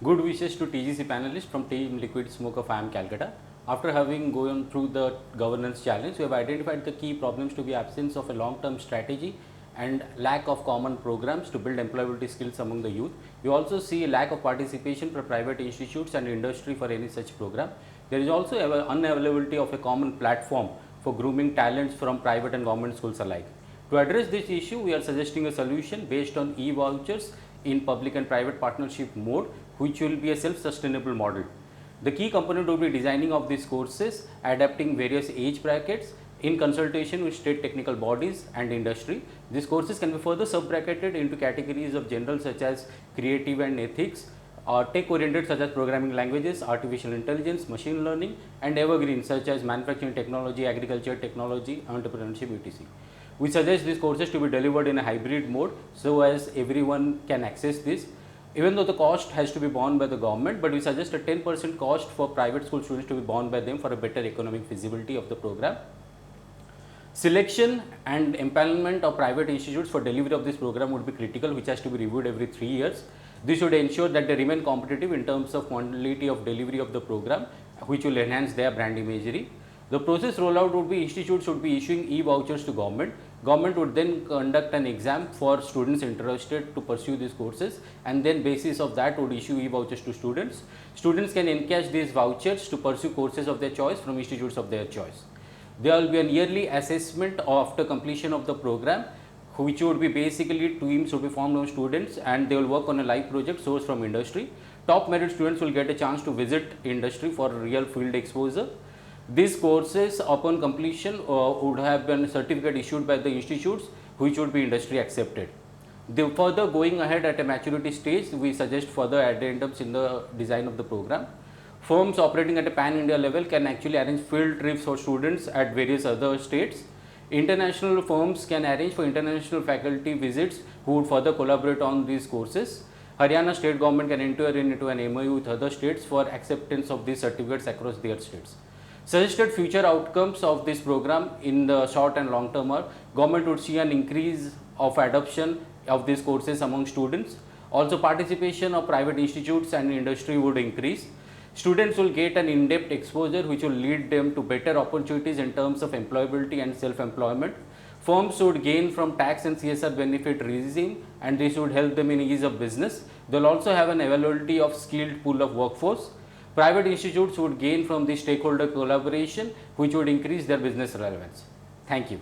Good wishes to TGC panelists from Team Liquid Smoke of IIM Calcutta. After having gone through the governance challenge, we have identified the key problems to be absence of a long-term strategy and lack of common programs to build employability skills among the youth. We also see a lack of participation for private institutes and industry for any such program. There is also unavailability of a common platform for grooming talents from private and government schools alike. To address this issue, we are suggesting a solution based on e-vouchers in public and private partnership mode, which will be a self-sustainable model. The key component will be designing of these courses, adapting various age brackets in consultation with state technical bodies and industry. These courses can be further sub-bracketed into categories of general such as creative and ethics, tech-oriented such as programming languages, artificial intelligence, machine learning, and evergreen such as manufacturing technology, agriculture technology, entrepreneurship, etc. We suggest these courses to be delivered in a hybrid mode so as everyone can access this. Even though the cost has to be borne by the government, but we suggest a 10% cost for private school students to be borne by them for a better economic feasibility of the program. Selection and empanelment of private institutes for delivery of this program would be critical, which has to be reviewed every 3 years. This should ensure that they remain competitive in terms of quantity of delivery of the program, which will enhance their brand imagery. The process rollout would be institutes would be issuing e-vouchers to government. Government would then conduct an exam for students interested to pursue these courses, and then basis of that would issue e-vouchers to students. Students can encash these vouchers to pursue courses of their choice from institutes of their choice. There will be a yearly assessment after completion of the program, which would be basically teams would be formed of students and they will work on a live project sourced from industry. Top merit students will get a chance to visit industry for real field exposure. These courses upon completion would have been a certificate issued by the institutes, which would be industry accepted. The further going ahead at a maturity stage, we suggest further addendums in the design of the program. Firms operating at a pan-India level can actually arrange field trips for students at various other states. International firms can arrange for international faculty visits who would further collaborate on these courses. Haryana state government can enter into an MOU with other states for acceptance of these certificates across their states. Suggested future outcomes of this program in the short and long term are government would see an increase of adoption of these courses among students. Also, participation of private institutes and industry would increase. Students will get an in-depth exposure which will lead them to better opportunities in terms of employability and self-employment. Firms would gain from tax and CSR benefit regime, and this would help them in ease of business. They will also have an availability of skilled pool of workforce. Private institutes would gain from the stakeholder collaboration, which would increase their business relevance. Thank you.